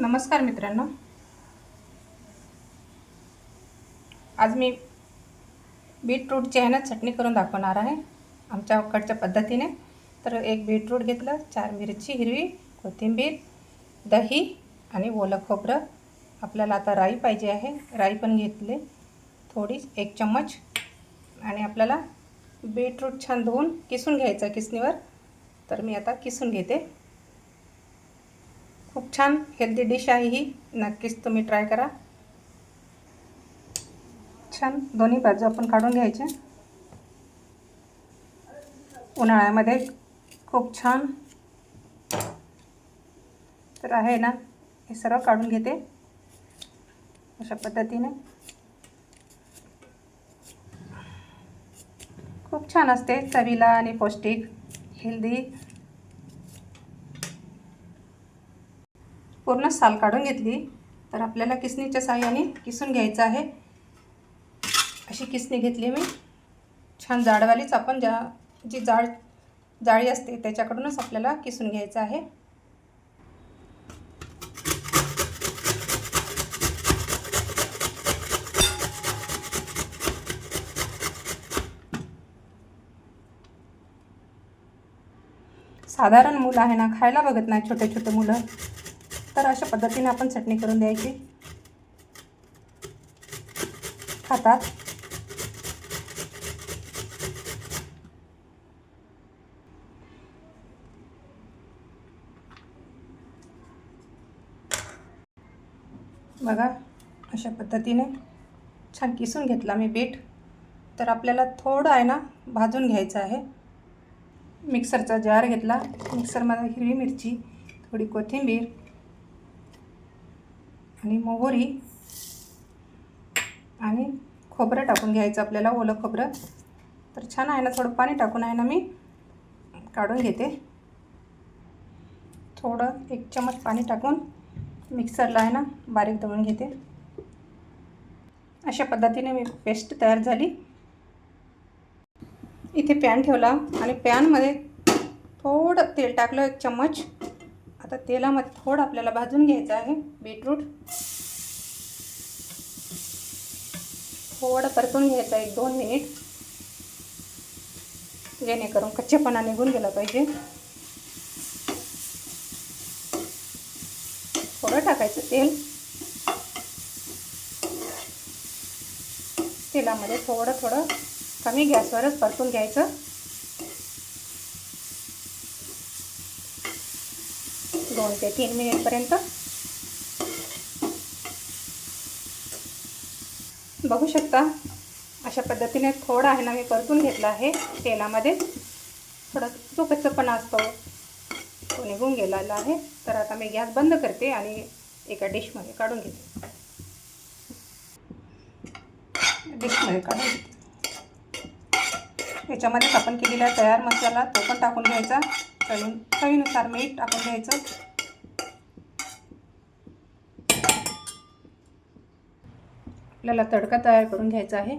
नमस्कार मित्रांनो, आज मी बीटरूटची आहे ना चटणी करून दाखवणार आहे आमच्याकडच्या पद्धतीने. तर एक बीटरूट घेतलं, 4 मिरची हिरवी, कोथिंबीर, दही आणि ओलं खोबरं. आपल्याला आता राई पाहिजे आहे, राई पण घेतली थोडी, 1 चम्मच. आणि आपल्याला बीटरूट छान धुवून किसून घ्यायचं किसणीवर. तर मी आता किसून घेते. खूप छान हेल्दी डिश आहे ही, नक्कीच तुम्ही ट्राय करा. छान दोन्ही बाजू आपण काढून घ्यायचे. उन्हाळ्यामध्ये खूप छान तर आहे ना, हे सर्व काढून घेते अशा पद्धतीने. खूप छान असते चवीला आणि पौष्टिक, हेल्दी. पूर्ण साल काढून घेतली. तर आपल्याला किसणीच्या साहाय्याने किसून घ्यायचं आहे. अशी किसणी घेतली मी, छान जाडवालीच. आपण जी जाळी असते त्याच्याकडूनच आपल्याला किसून घ्यायचं आहे. साधारण मुलं आहे ना, खायला बघत नाही छोटे छोटे मुलं. तर अशा पद्धतीने आपण चटणी करून द्यायची, खातात. बघा, अशा पद्धतीने छान किसून घेतला मी बीट. तर आपल्याला थोडं आहे ना भाजून घ्यायचं आहे. मिक्सरचा जार घेतला, मिक्सरमध्ये हिरवी मिरची, थोडी कोथिंबीर आणि मोहरी आणि खोबरं टाकून घ्यायचं आपल्याला, ओलं खोबरं. तर छान आहे ना, थोडं पाणी टाकून आहे ना मी काढून घेते. थोडं 1 चम्मच पाणी टाकून मिक्सरला आहे ना बारीक दळून घेते. अशा पद्धतीने मी पेस्ट तयार झाली. इथे पॅन ठेवला आणि पॅनमध्ये थोडं तेल टाकलं, 1 चम्मच. आता तेलामध्ये थोडं आपल्याला भाजून घ्यायचं आहे बीटरूट. थोडं परतून घ्यायचं 1-2 मिनिट, जेणेकरून कच्चेपणा निघून गेला पाहिजे. थोडं टाकायचं तेल. तेलामध्ये थोडं कमी गॅसवरच परतून घ्यायचं. 2 ते 3 मिनिटपर्यंत. बघू शकता, अशा पद्धतीने थोडं आहे ना मी परतून घेतलं आहे तेलामध्ये. थोडा जो कच्चापणा असतो तो निघून गेलेला आहे. तर आता मी गॅस बंद करते आणि एका डिशमध्ये काढून घेते. डिशमध्ये काढून घेते. याच्यामध्येच आपण केलेला तयार मसाला तो पण टाकून घ्यायचा. चवीनुसार मीठ टाकून घ्यायचं. आपल्याला तडका तयार करून घ्यायचा आहे.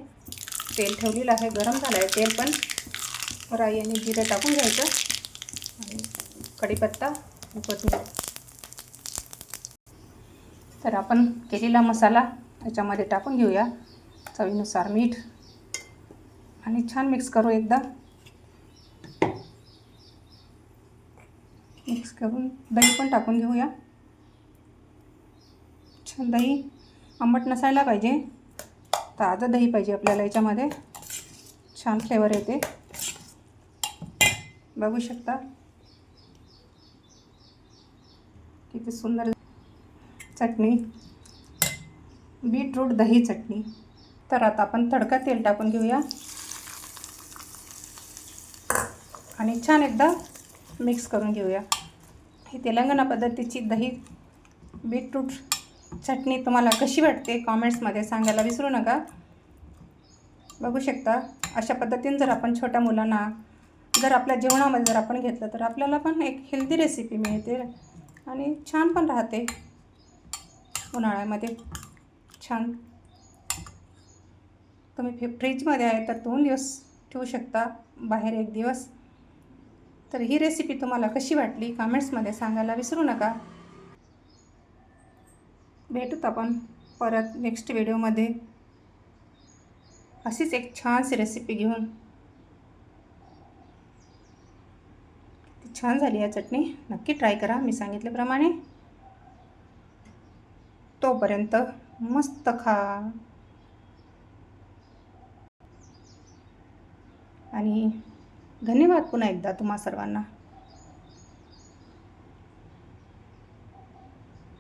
तेल ठेवलेलं आहे, गरम झालं आहे तेल. पण राई आणि जिरे टाकून घ्यायचं आणि कढीपत्ता, कोथिंबीर. तर आपण केलेला मसाला त्याच्यामध्ये टाकून घेऊया, चवीनुसार मीठ, आणि छान मिक्स करू. एकदा मिक्स करून दही पण टाकून घेऊया. छान दही आंबट नसायला पाहिजे, ताजं दही पाहिजे आपल्याला याच्यामध्ये. छान फ्लेवर येते. बघू शकता किती सुंदर चटणी, बीटरूट दही चटणी. तर आता आपण तडका तेल टाकून घेऊया आणि छान एकदा मिक्स करून घेऊया. ही तेलंगणा पद्धतीची दही बीटरूट चटणी तुम्हाला कशी वाटते कॉमेंट्समध्ये सांगायला विसरू नका. बघू शकता, अशा पद्धतीने जर आपण छोट्या मुलांना जर आपल्या जेवणामध्ये जर आपण घेतलं तर आपल्याला पण एक हेल्दी रेसिपी मिळते आणि छान पण राहते उन्हाळ्यामध्ये. छान तुम्ही फ्रीजमध्ये आहे तर 2 दिवस ठेवू शकता, बाहेर 1 दिवस. तर ही रेसिपी तुम्हाला कशी वाटली कमेंट्समध्ये सांगायला विसरू नका. भेटूत आपण परत नेक्स्ट व्हिडिओमध्ये अशीच एक छानशी रेसिपी घेऊन. छान झाली आहे चटणी, नक्की ट्राय करा मी सांगितल्याप्रमाणे. तोपर्यंत मस्त खा आणि धन्यवाद पुन्हा एकदा तुम्हा सर्वांना.